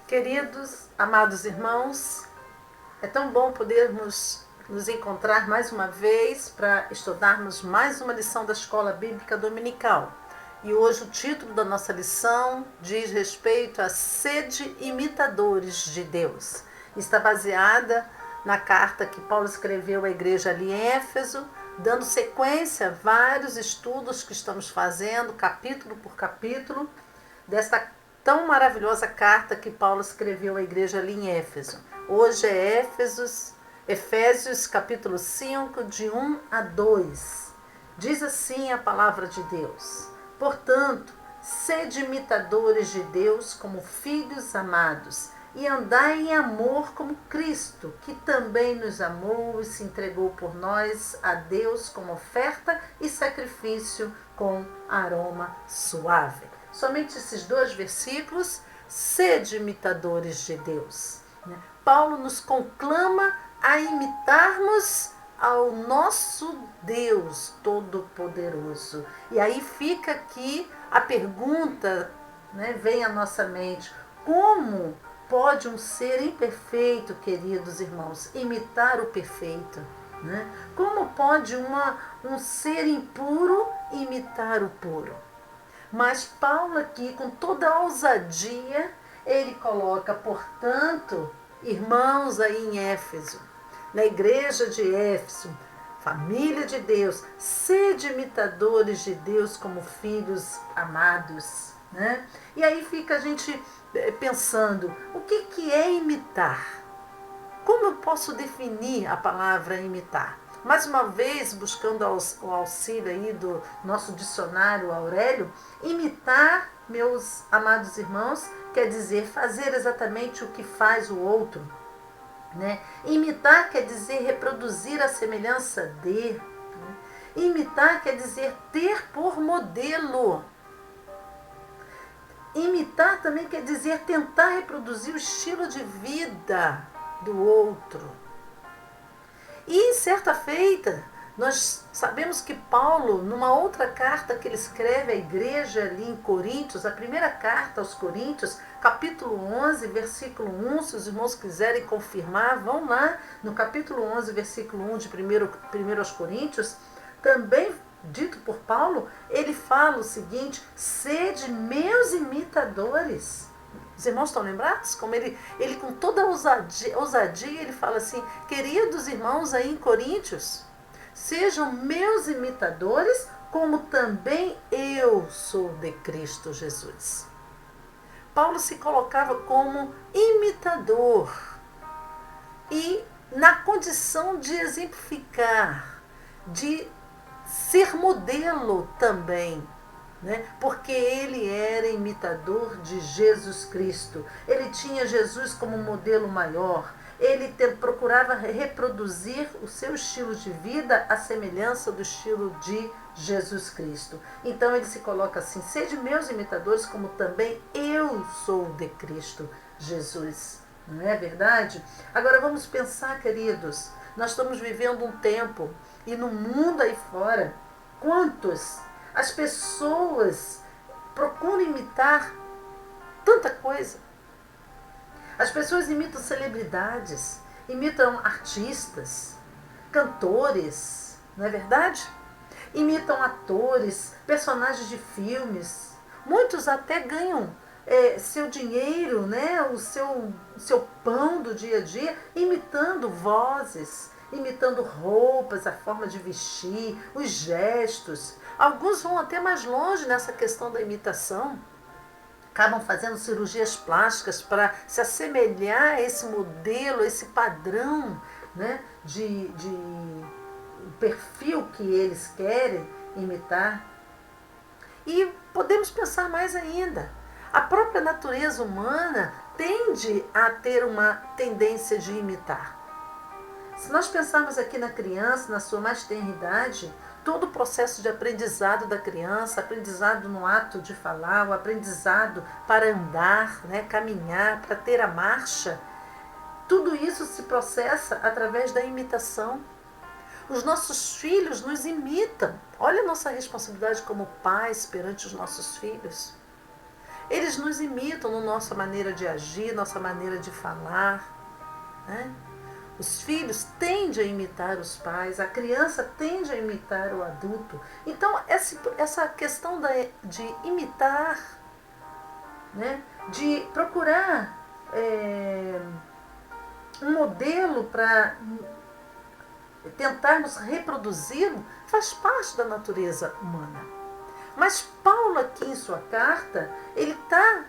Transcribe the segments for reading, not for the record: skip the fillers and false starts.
Queridos, amados irmãos, é tão bom podermos nos encontrar mais uma vez para estudarmos mais uma lição da Escola Bíblica Dominical. E hoje o título da nossa lição diz respeito a sede imitadores de Deus. Está baseada na carta que Paulo escreveu à igreja ali em Éfeso, dando sequência a vários estudos que estamos fazendo, capítulo por capítulo, desta tão maravilhosa carta que Paulo escreveu à igreja ali em Éfeso. Hoje é Efésios capítulo 5, de 1 a 2. Diz assim a palavra de Deus: Portanto, sede imitadores de Deus como filhos amados, e andai em amor como Cristo, que também nos amou e se entregou por nós a Deus como oferta e sacrifício com aroma suave. Somente esses dois versículos, sede imitadores de Deus. Paulo nos conclama a imitarmos ao nosso Deus Todo-Poderoso. E aí fica aqui a pergunta, vem à nossa mente: como pode um ser imperfeito, queridos irmãos, imitar o perfeito? Como pode um ser impuro imitar o puro? Mas Paulo aqui, com toda a ousadia, ele coloca, portanto, irmãos aí em Éfeso, na igreja de Éfeso, família de Deus, sede imitadores de Deus como filhos amados. E aí fica a gente pensando, o que é imitar? Como eu posso definir a palavra imitar? Mais uma vez, buscando o auxílio aí do nosso dicionário Aurélio, imitar, meus amados irmãos, quer dizer fazer exatamente o que faz o outro. Imitar quer dizer reproduzir a semelhança de. Imitar quer dizer ter por modelo. Imitar também quer dizer tentar reproduzir o estilo de vida do outro. E certa feita, nós sabemos que Paulo, numa outra carta que ele escreve à igreja ali em Coríntios, a primeira carta aos Coríntios, capítulo 11, versículo 1, se os irmãos quiserem confirmar, vão lá no capítulo 11, versículo 1 de 1 aos Coríntios, também dito por Paulo, ele fala o seguinte: sede meus imitadores. Os irmãos estão lembrados? Como ele com toda a ousadia, ele fala assim: queridos irmãos aí em Coríntios, sejam meus imitadores, como também eu sou de Cristo Jesus. Paulo se colocava como imitador e na condição de exemplificar, de ser modelo também. Porque ele era imitador de Jesus Cristo. Ele tinha Jesus como modelo maior. Ele procurava reproduzir o seu estilo de vida à semelhança do estilo de Jesus Cristo. Então ele se coloca assim: sede meus imitadores, como também eu sou de Cristo Jesus. Não é verdade? Agora vamos pensar, queridos, nós estamos vivendo um tempo, e no mundo aí fora, quantos as pessoas procuram imitar tanta coisa. As pessoas imitam celebridades, imitam artistas, cantores, não é verdade? Imitam atores, personagens de filmes. Muitos até ganham seu dinheiro, o seu pão do dia a dia, imitando vozes, imitando roupas, a forma de vestir, os gestos. Alguns vão até mais longe nessa questão da imitação. Acabam fazendo cirurgias plásticas para se assemelhar a esse modelo, a esse padrão, de perfil que eles querem imitar. E podemos pensar mais ainda. A própria natureza humana tende a ter uma tendência de imitar. Se nós pensarmos aqui na criança, na sua mais tenra idade, todo o processo de aprendizado da criança, aprendizado no ato de falar, o aprendizado para andar, caminhar, para ter a marcha, tudo isso se processa através da imitação. Os nossos filhos nos imitam. Olha a nossa responsabilidade como pais perante os nossos filhos. Eles nos imitam na nossa maneira de agir, nossa maneira de falar, né? Os filhos tendem a imitar os pais, a criança tende a imitar o adulto. Então, essa questão de imitar, né? De procurar um modelo para tentarmos reproduzi-lo, faz parte da natureza humana. Mas Paulo aqui em sua carta, ele está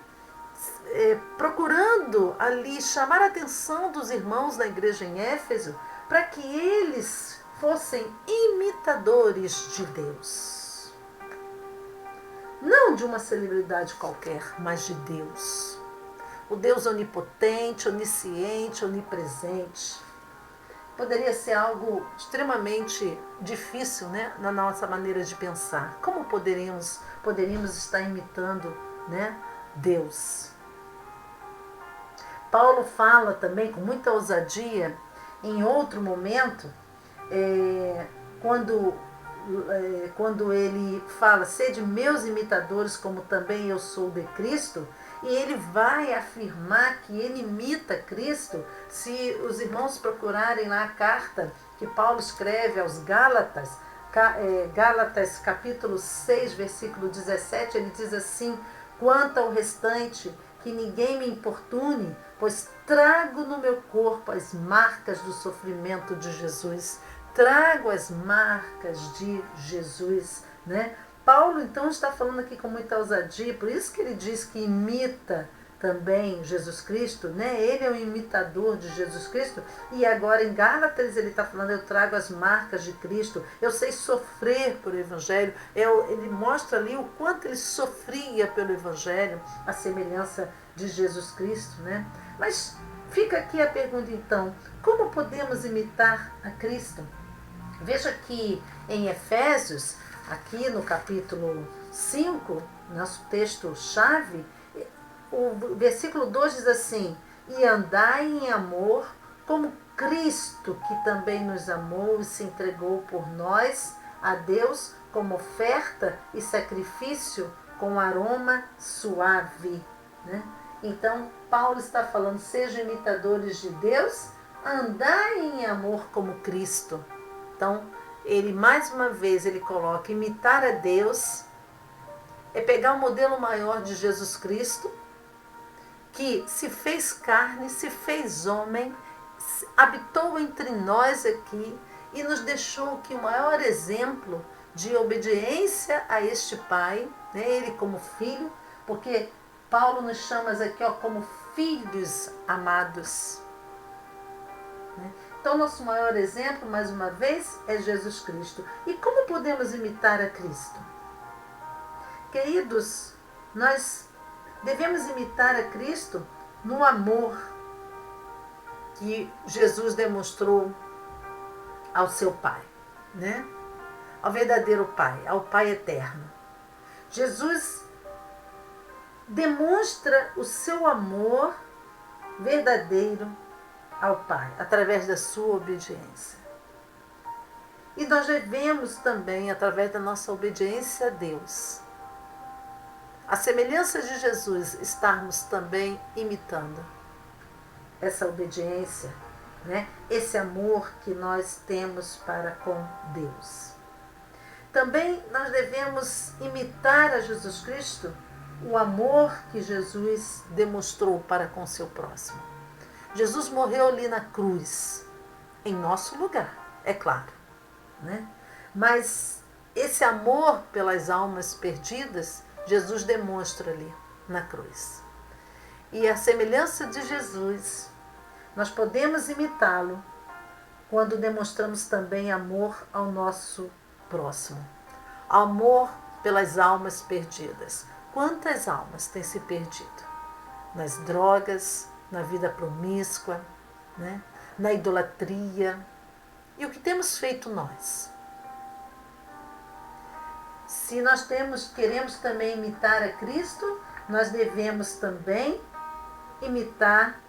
procurando ali chamar a atenção dos irmãos da igreja em Éfeso para que eles fossem imitadores de Deus. Não de uma celebridade qualquer, mas de Deus. O Deus onipotente, onisciente, onipresente. Poderia ser algo extremamente difícil, né, na nossa maneira de pensar. Como poderíamos estar imitando, né, Deus? Paulo fala também com muita ousadia, em outro momento, quando ele fala, sede meus imitadores, como também eu sou de Cristo, e ele vai afirmar que ele imita Cristo. Se os irmãos procurarem lá a carta que Paulo escreve aos Gálatas, Gálatas capítulo 6, versículo 17, ele diz assim, quanto ao restante, que ninguém me importune, pois trago no meu corpo as marcas do sofrimento de Jesus. Trago as marcas de Jesus, né? Paulo, então, está falando aqui com muita ousadia, por isso que ele diz que imita também Jesus Cristo, né? Ele é um imitador de Jesus Cristo, e agora em Gálatas ele está falando, eu trago as marcas de Cristo, eu sei sofrer pelo Evangelho, ele mostra ali o quanto ele sofria pelo Evangelho, a semelhança de Jesus Cristo, né? Mas fica aqui a pergunta então, como podemos imitar a Cristo? Veja que em Efésios, aqui no capítulo 5, nosso texto-chave, o versículo 2 diz assim, e andai em amor como Cristo, que também nos amou e se entregou por nós a Deus como oferta e sacrifício com aroma suave, né? Então, Paulo está falando, sejam imitadores de Deus, andai em amor como Cristo. Então, ele mais uma vez ele coloca imitar a Deus, é pegar o modelo maior de Jesus Cristo, que se fez carne, se fez homem, habitou entre nós aqui e nos deixou aqui o maior exemplo de obediência a este Pai, né? Ele como filho, porque Paulo nos chama aqui como filhos amados. Né? Então, nosso maior exemplo, mais uma vez, é Jesus Cristo. E como podemos imitar a Cristo? Queridos, nós devemos imitar a Cristo no amor que Jesus demonstrou ao seu Pai, né? Ao verdadeiro Pai, ao Pai eterno. Jesus demonstra o seu amor verdadeiro ao Pai, através da sua obediência. E nós devemos também, através da nossa obediência a Deus, a semelhança de Jesus, estarmos também imitando essa obediência, né? Esse amor que nós temos para com Deus. Também nós devemos imitar a Jesus Cristo o amor que Jesus demonstrou para com seu próximo. Jesus morreu ali na cruz, em nosso lugar, é claro, né? Mas esse amor pelas almas perdidas, Jesus demonstra ali na cruz. E a semelhança de Jesus, nós podemos imitá-lo quando demonstramos também amor ao nosso próximo. Amor pelas almas perdidas. Quantas almas têm se perdido? Nas drogas, na vida promíscua, né? Na idolatria. E o que temos feito nós? Se nós queremos também imitar a Cristo, nós devemos também imitar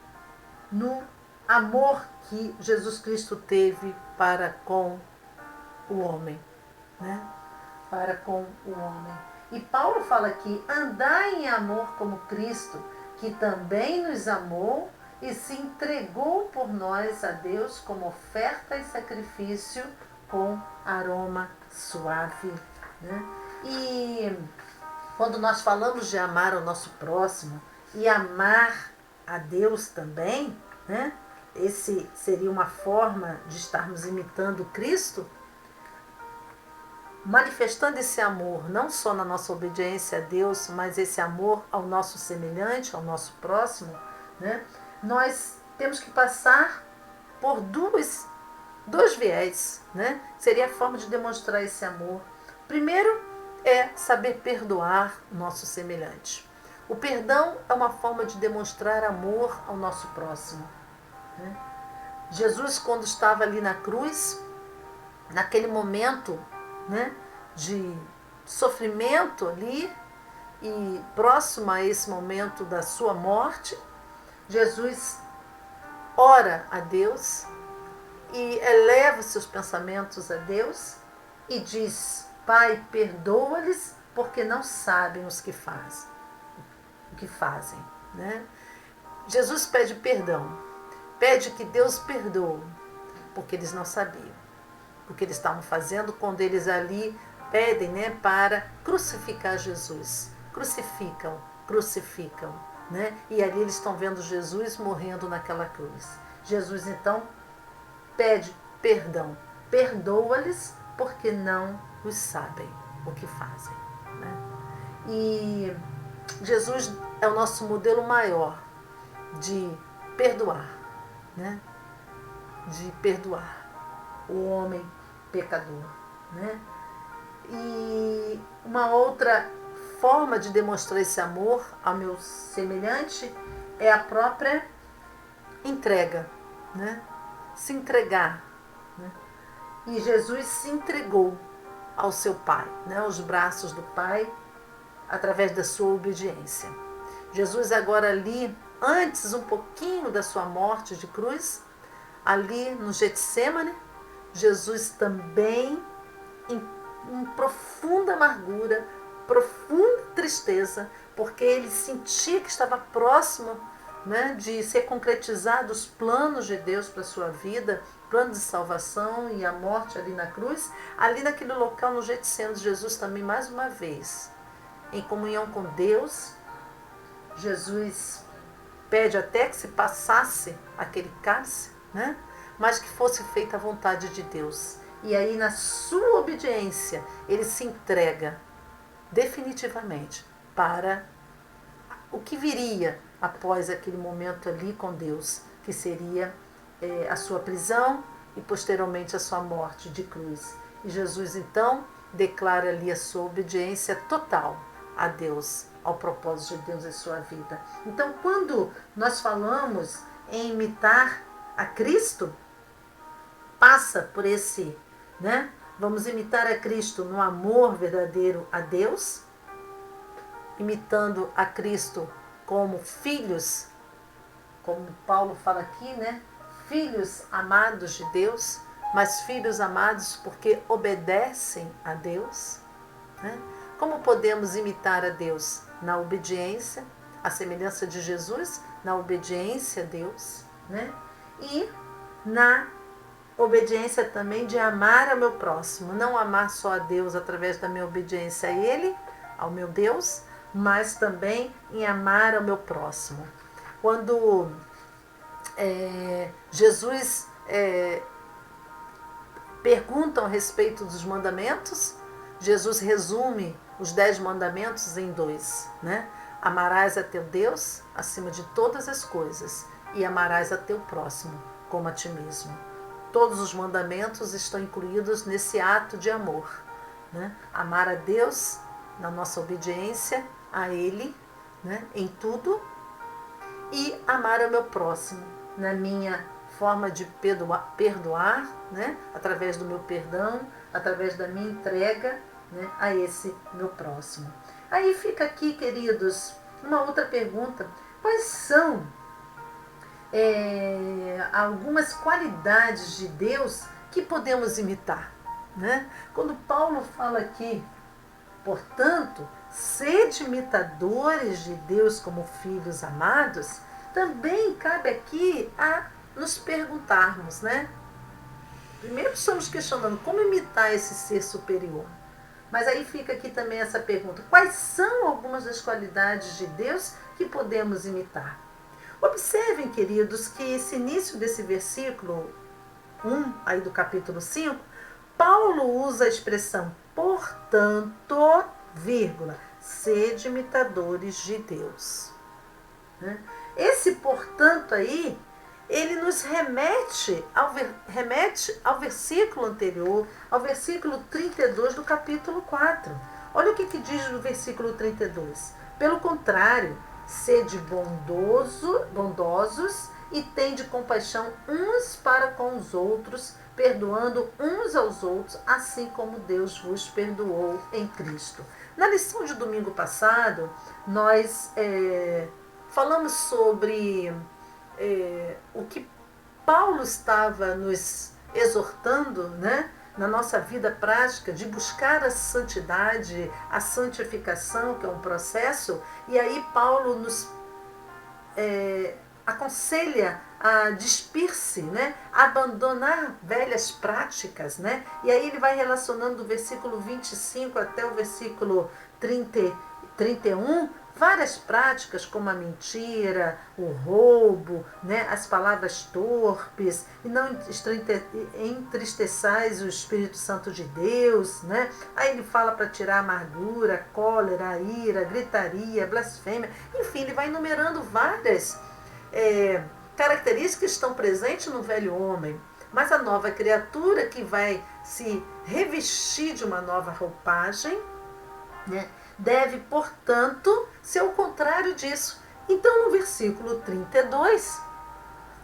no amor que Jesus Cristo teve para com o homem, né? Para com o homem. E Paulo fala aqui, andai em amor como Cristo, que também nos amou e se entregou por nós a Deus como oferta e sacrifício com aroma suave. Né? E quando nós falamos de amar o nosso próximo e amar a Deus também, né? Esse seria uma forma de estarmos imitando Cristo, manifestando esse amor não só na nossa obediência a Deus, mas esse amor ao nosso semelhante, ao nosso próximo, né? Nós temos que passar por dois viés, né? Seria a forma de demonstrar esse amor. Primeiro é saber perdoar o nosso semelhante. O perdão é uma forma de demonstrar amor ao nosso próximo. Né? Jesus, quando estava ali na cruz, naquele momento, né, de sofrimento ali, e próximo a esse momento da sua morte, Jesus ora a Deus e eleva seus pensamentos a Deus e diz: Pai, perdoa-lhes porque não sabem o que fazem. Né? Jesus pede perdão, pede que Deus perdoe, porque eles não sabiam o que eles estavam fazendo quando eles ali pedem, né, para crucificar Jesus. Crucificam. Né? E ali eles estão vendo Jesus morrendo naquela cruz. Jesus então pede perdão, perdoa-lhes porque não os sabem o que fazem. Né? E Jesus é o nosso modelo maior de perdoar, né? De perdoar o homem pecador. Né? E uma outra forma de demonstrar esse amor ao meu semelhante é a própria entrega, né? Se entregar. Né? E Jesus se entregou ao seu Pai, né? Aos braços do Pai, através da sua obediência. Jesus agora ali, antes um pouquinho da sua morte de cruz, ali no Getsêmani, Jesus também, em profunda amargura, profunda tristeza, porque ele sentia que estava próximo, né, de ser concretizado os planos de Deus para a sua vida, plano de salvação e a morte ali na cruz. Ali naquele local, no Getsêmani, Jesus também, mais uma vez, em comunhão com Deus, Jesus pede até que se passasse aquele cálice, né, mas que fosse feita a vontade de Deus. E aí, na sua obediência, ele se entrega definitivamente para o que viria após aquele momento ali com Deus, que seria a sua prisão e posteriormente a sua morte de cruz. E Jesus então declara ali a sua obediência total a Deus, ao propósito de Deus em sua vida. Então, quando nós falamos em imitar a Cristo, passa por esse, né? Vamos imitar a Cristo no amor verdadeiro a Deus, imitando a Cristo como filhos, como Paulo fala aqui, né? Filhos amados de Deus, mas filhos amados porque obedecem a Deus. Né? Como podemos imitar a Deus? Na obediência, a semelhança de Jesus, na obediência a Deus, né? E na obediência também de amar ao meu próximo, não amar só a Deus através da minha obediência a Ele, ao meu Deus, mas também em amar ao meu próximo. Quando Jesus pergunta a respeito dos mandamentos, Jesus resume os 10 mandamentos em 2. Né? Amarás a teu Deus acima de todas as coisas e amarás a teu próximo como a ti mesmo. Todos os mandamentos estão incluídos nesse ato de amor. Né? Amar a Deus na nossa obediência a Ele, né, em tudo, e amar ao meu próximo na minha forma de perdoar, né, através do meu perdão, através da minha entrega, né, a esse meu próximo. Aí fica aqui, queridos, uma outra pergunta: quais são algumas qualidades de Deus que podemos imitar? Né? Quando Paulo fala aqui, portanto, sede imitadores de Deus como filhos amados, também cabe aqui a nos perguntarmos, né? Primeiro estamos questionando como imitar esse ser superior. Mas aí fica aqui também essa pergunta: quais são algumas das qualidades de Deus que podemos imitar? Observem, queridos, que esse início desse versículo 1, aí do capítulo 5, Paulo usa a expressão portanto, vírgula, sede imitadores de Deus. Esse portanto aí, ele nos remete ao versículo anterior, ao versículo 32 do capítulo 4. Olha o que diz no versículo 32. Pelo contrário, sede bondosos e tende compaixão uns para com os outros, perdoando uns aos outros, assim como Deus vos perdoou em Cristo. Na lição de domingo passado, nós falamos sobre o que Paulo estava nos exortando, né, na nossa vida prática, de buscar a santidade, a santificação, que é um processo, e aí Paulo nos aconselha a despir-se, né, a abandonar velhas práticas, né, e aí ele vai relacionando do versículo 25 até o versículo 31, várias práticas como a mentira, o roubo, né, as palavras torpes, e não entristeçais o Espírito Santo de Deus, né? Aí ele fala para tirar a amargura, a cólera, a ira, a gritaria, a blasfêmia, enfim, ele vai enumerando várias características que estão presentes no velho homem. Mas a nova criatura que vai se revestir de uma nova roupagem, né, deve, portanto, ser o contrário disso. Então, no versículo 32,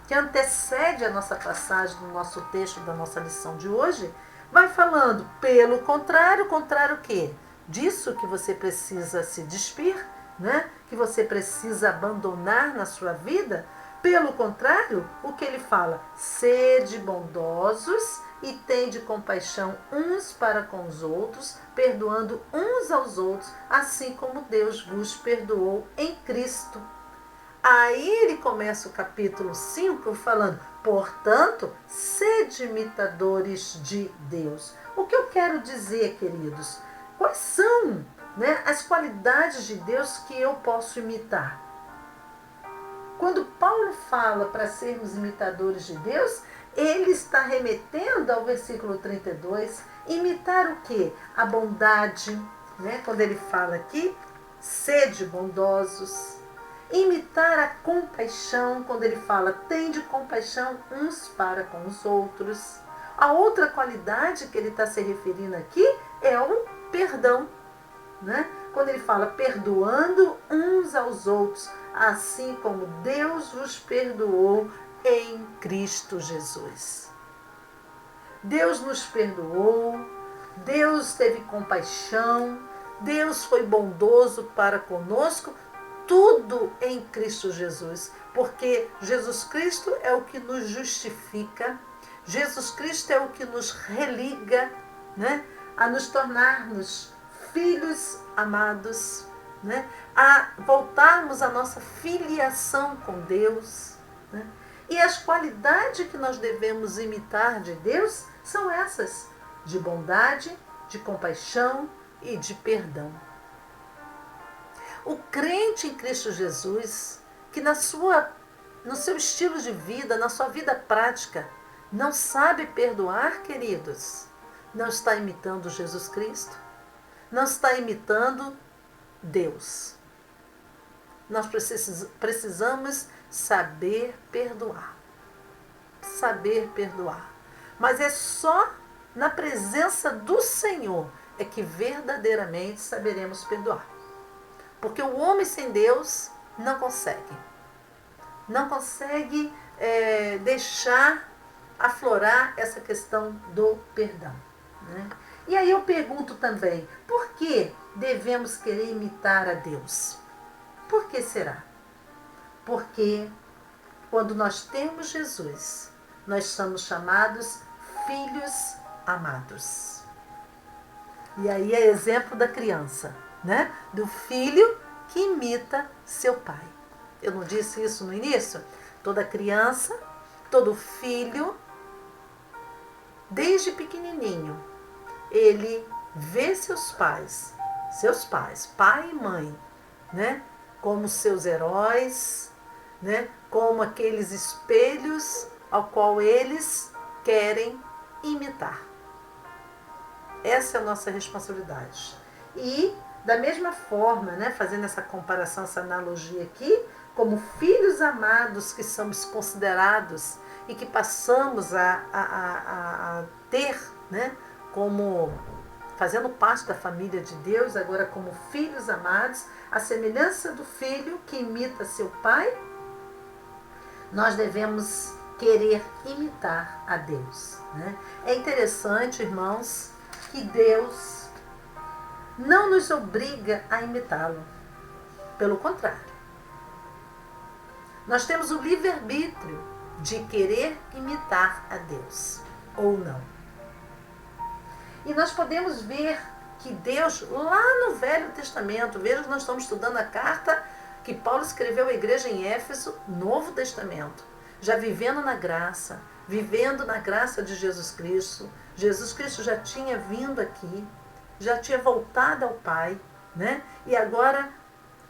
que antecede a nossa passagem do nosso texto, da nossa lição de hoje, vai falando, pelo contrário, contrário o quê? Disso que você precisa se despir, né? Que você precisa abandonar na sua vida. Pelo contrário, o que ele fala? Sede bondosos e tende compaixão uns para com os outros, perdoando uns aos outros, assim como Deus vos perdoou em Cristo. Aí ele começa o capítulo 5 falando, portanto, sede imitadores de Deus. O que eu quero dizer, queridos? Quais são, né, as qualidades de Deus que eu posso imitar? Quando Paulo fala para sermos imitadores de Deus, ele está remetendo ao versículo 32, imitar o quê? A bondade, né? Quando ele fala aqui, sede bondosos. Imitar a compaixão, quando ele fala, tende compaixão uns para com os outros. A outra qualidade que ele está se referindo aqui é o perdão, né? Quando ele fala, perdoando uns aos outros, assim como Deus vos perdoou em Cristo Jesus. Deus nos perdoou, Deus teve compaixão, Deus foi bondoso para conosco, tudo em Cristo Jesus, porque Jesus Cristo é o que nos justifica, Jesus Cristo é o que nos religa, né, a nos tornarmos filhos amados, né, a voltarmos à nossa filiação com Deus, né? E as qualidades que nós devemos imitar de Deus são essas, de bondade, de compaixão e de perdão. O crente em Cristo Jesus, que no seu estilo de vida, na sua vida prática, não sabe perdoar, queridos, não está imitando Jesus Cristo, não está imitando Deus. Nós precisamos saber perdoar. Saber perdoar. Mas é só na presença do Senhor é que verdadeiramente saberemos perdoar. Porque o homem sem Deus não consegue. Não consegue deixar aflorar essa questão do perdão, né? E aí eu pergunto também, por que devemos querer imitar a Deus? Por que será? Porque quando nós temos Jesus, nós somos chamados filhos amados. E aí é exemplo da criança. né, do filho que imita seu pai. Eu não disse isso no início? Toda criança, todo filho, desde pequenininho, ele vê seus pais, pai e mãe, né, como seus heróis, né, como aqueles espelhos ao qual eles querem imitar. Essa é a nossa responsabilidade. E, da mesma forma, né, fazendo essa comparação, essa analogia aqui, como filhos amados que somos considerados e que passamos a ter, né, como fazendo parte da família de Deus, agora como filhos amados, a semelhança do filho que imita seu pai, nós devemos querer imitar a Deus, né? É interessante, irmãos, que Deus não nos obriga a imitá-lo. Pelo contrário. Nós temos o livre-arbítrio de querer imitar a Deus ou não. E nós podemos ver que Deus, lá no Velho Testamento, veja que nós estamos estudando a carta que Paulo escreveu à igreja em Éfeso, Novo Testamento, já vivendo na graça de Jesus Cristo. Jesus Cristo já tinha vindo aqui, já tinha voltado ao Pai, né? E agora,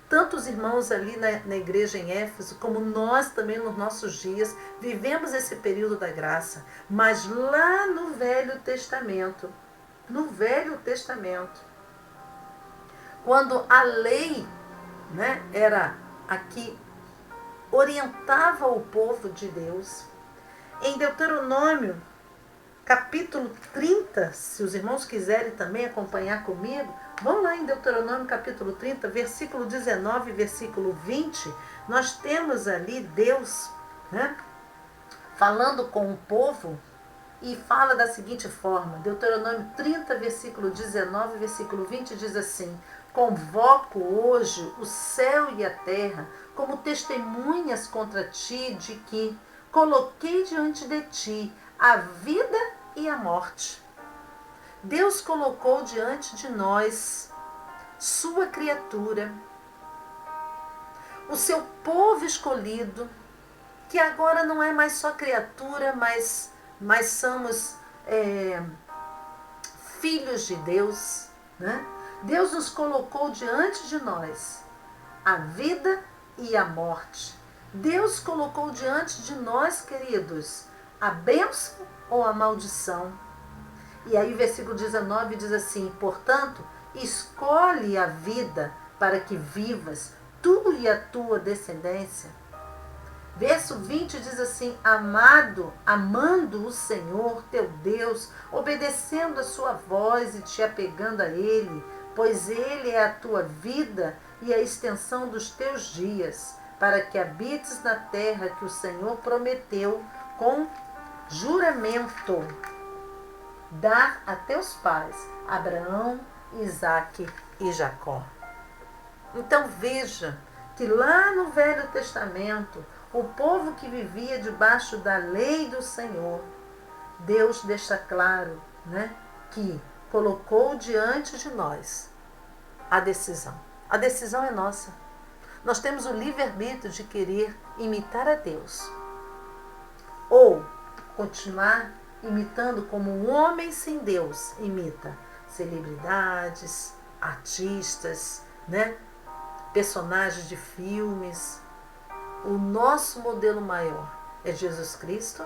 tantos irmãos ali na igreja em Éfeso, como nós também nos nossos dias, vivemos esse período da graça. Mas lá no Velho Testamento, quando a lei, né, era aqui, orientava o povo de Deus, em Deuteronômio, capítulo 30, se os irmãos quiserem também acompanhar comigo, vão lá em Deuteronômio capítulo 30, versículo 19 e versículo 20, nós temos ali Deus, né, falando com o povo, e fala da seguinte forma, Deuteronômio 30, versículo 19 e versículo 20 diz assim: convoco hoje o céu e a terra como testemunhas contra ti de que coloquei diante de ti a vida e a morte. Deus colocou diante de nós sua criatura, o seu povo escolhido, que agora não é mais só criatura, mas somos filhos de Deus, né? Deus nos colocou diante de nós a vida e a morte. Deus colocou diante de nós, queridos, a bênção ou a maldição. E aí o versículo 19 diz assim: portanto, escolhe a vida para que vivas, tu e a tua descendência. Verso 20 diz assim: amando o Senhor teu Deus, obedecendo a sua voz e te apegando a Ele, pois Ele é a tua vida e a extensão dos teus dias, para que habites na terra que o Senhor prometeu com juramento dar a teus pais, Abraão, Isaque e Jacó. Então veja que lá no Velho Testamento, o povo que vivia debaixo da lei do Senhor, Deus deixa claro, né, que colocou diante de nós a decisão. A decisão é nossa. Nós temos o livre-arbítrio de querer imitar a Deus ou continuar imitando como um homem sem Deus imita celebridades, artistas, né, personagens de filmes. O nosso modelo maior é Jesus Cristo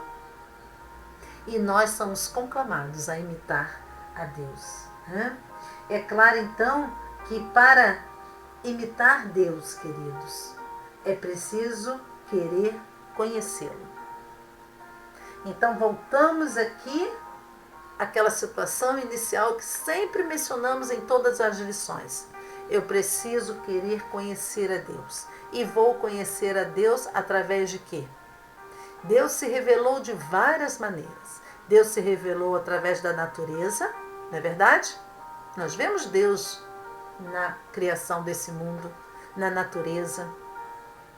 e nós somos conclamados a imitar a Deus, né? É claro, então, que para imitar Deus, queridos, é preciso querer conhecê-lo. Então, voltamos aqui àquela situação inicial que sempre mencionamos em todas as lições. Eu preciso querer conhecer a Deus. E vou conhecer a Deus através de quê? Deus se revelou de várias maneiras. Deus se revelou através da natureza, não é verdade? Nós vemos Deus na criação desse mundo, na natureza,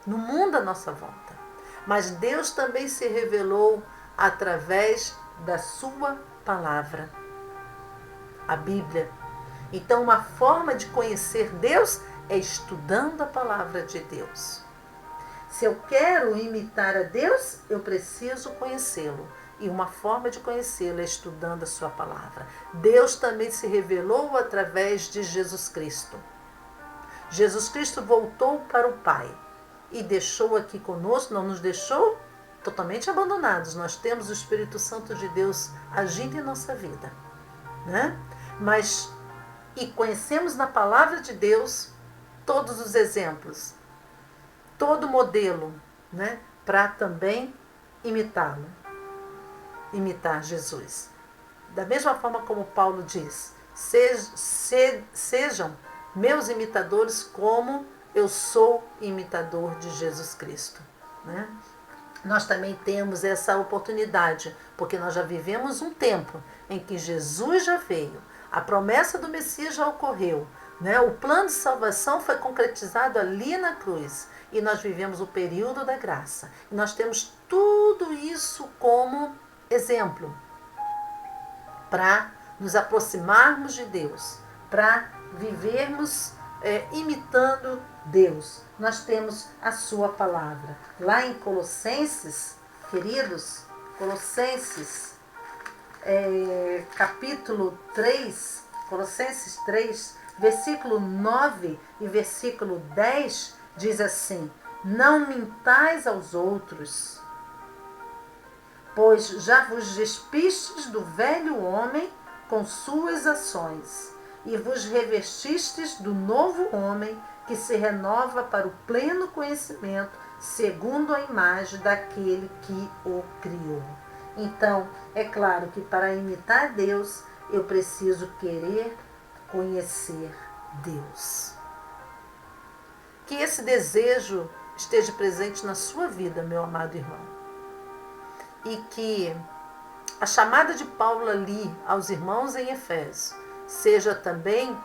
no mundo à nossa volta. Mas Deus também se revelou através da sua palavra, a Bíblia. Então, uma forma de conhecer Deus é estudando a palavra de Deus. Se eu quero imitar a Deus, eu preciso conhecê-lo. E uma forma de conhecê-lo é estudando a sua palavra. Deus também se revelou através de Jesus Cristo. Jesus Cristo voltou para o Pai e deixou aqui conosco, não nos deixou totalmente abandonados. Nós temos o Espírito Santo de Deus agindo em nossa vida, né? E conhecemos na palavra de Deus todos os exemplos, todo modelo, né? Para também imitá-lo, imitar Jesus. Da mesma forma como Paulo diz, sejam meus imitadores como eu sou imitador de Jesus Cristo, né? Nós também temos essa oportunidade, porque nós já vivemos um tempo em que Jesus já veio, a promessa do Messias já ocorreu, né? O plano de salvação foi concretizado ali na cruz e nós vivemos o período da graça. E nós temos tudo isso como exemplo para nos aproximarmos de Deus, para vivermos imitando Deus. Nós temos a sua palavra. Lá em Colossenses, queridos, Colossenses capítulo 3, Colossenses 3, versículo 9 e versículo 10, diz assim: não mintais aos outros, pois já vos despistes do velho homem com suas ações, e vos revestistes do novo homem, que se renova para o pleno conhecimento, segundo a imagem daquele que o criou. Então, é claro que para imitar Deus, eu preciso querer conhecer Deus. Que esse desejo esteja presente na sua vida, meu amado irmão. E que a chamada de Paulo ali aos irmãos em Efésios seja também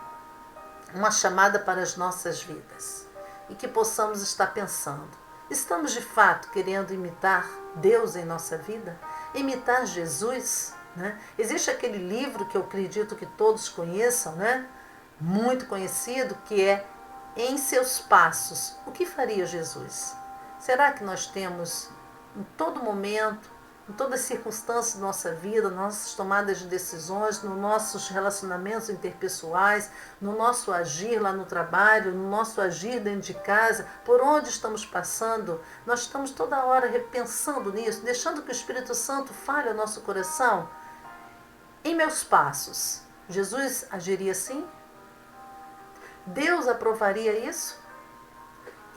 uma chamada para as nossas vidas. E que possamos estar pensando, estamos de fato querendo imitar Deus em nossa vida? Imitar Jesus? Né? Existe aquele livro que eu acredito que todos conheçam, né? Muito conhecido, que é Em Seus Passos. O que faria Jesus? Será que nós temos em todo momento, em todas as circunstâncias da nossa vida, nossas tomadas de decisões, nos nossos relacionamentos interpessoais, no nosso agir lá no trabalho, no nosso agir dentro de casa, por onde estamos passando, nós estamos toda hora repensando nisso, deixando que o Espírito Santo fale ao nosso coração? Em meus passos, Jesus agiria assim? Deus aprovaria isso?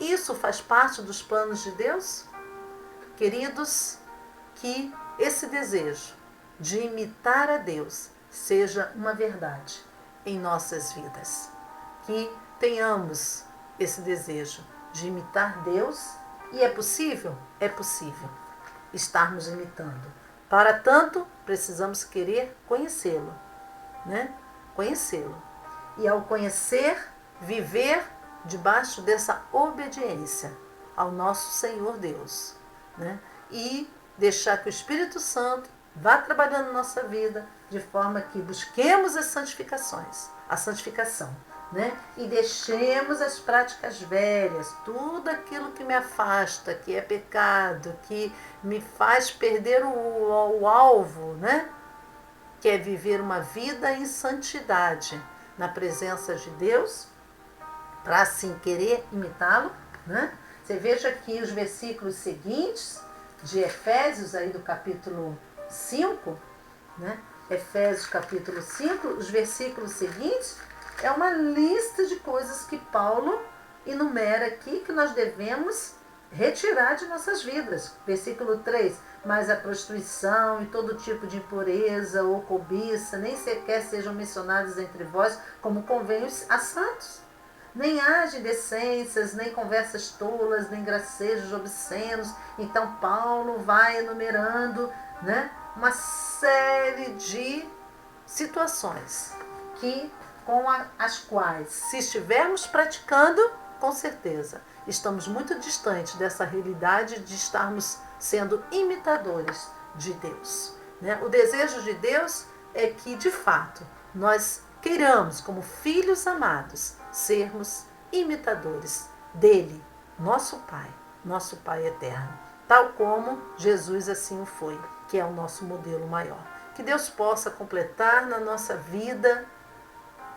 Isso faz parte dos planos de Deus? Queridos, que esse desejo de imitar a Deus seja uma verdade em nossas vidas. Que tenhamos esse desejo de imitar Deus. E é possível? É possível estarmos imitando. Para tanto, precisamos querer conhecê-lo, né? Conhecê-lo. E ao conhecer, viver debaixo dessa obediência ao nosso Senhor Deus, né? E deixar que o Espírito Santo vá trabalhando na nossa vida de forma que busquemos as santificações, a santificação, né? E deixemos as práticas velhas, tudo aquilo que me afasta, que é pecado, que me faz perder o alvo, né? Que é viver uma vida em santidade na presença de Deus, para assim querer imitá-lo, né? Você veja aqui os versículos seguintes de Efésios, aí do capítulo 5, né? Efésios capítulo 5, os versículos seguintes, é uma lista de coisas que Paulo enumera aqui que nós devemos retirar de nossas vidas. Versículo 3, mas a prostituição e todo tipo de impureza ou cobiça nem sequer sejam mencionados entre vós, como convém a santos. Nem haja indecências, nem conversas tolas, nem gracejos obscenos. Então Paulo vai enumerando, né, uma série de situações com as quais, se estivermos praticando, com certeza, estamos muito distantes dessa realidade de estarmos sendo imitadores de Deus, né? O desejo de Deus é que, de fato, nós queiramos, como filhos amados, sermos imitadores dele, nosso Pai eterno, tal como Jesus assim o foi, que é o nosso modelo maior. Que Deus possa completar na nossa vida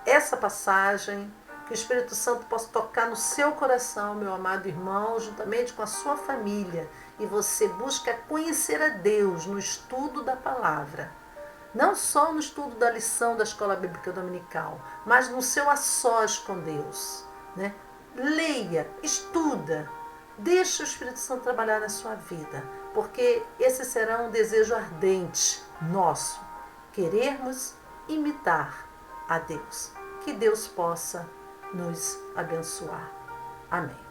essa passagem, que o Espírito Santo possa tocar no seu coração, meu amado irmão, juntamente com a sua família, e você busca conhecer a Deus no estudo da palavra. Não só no estudo da lição da Escola Bíblica Dominical, mas no seu a sós com Deus, né? Leia, estuda, deixa o Espírito Santo trabalhar na sua vida, porque esse será um desejo ardente nosso, querermos imitar a Deus. Que Deus possa nos abençoar. Amém.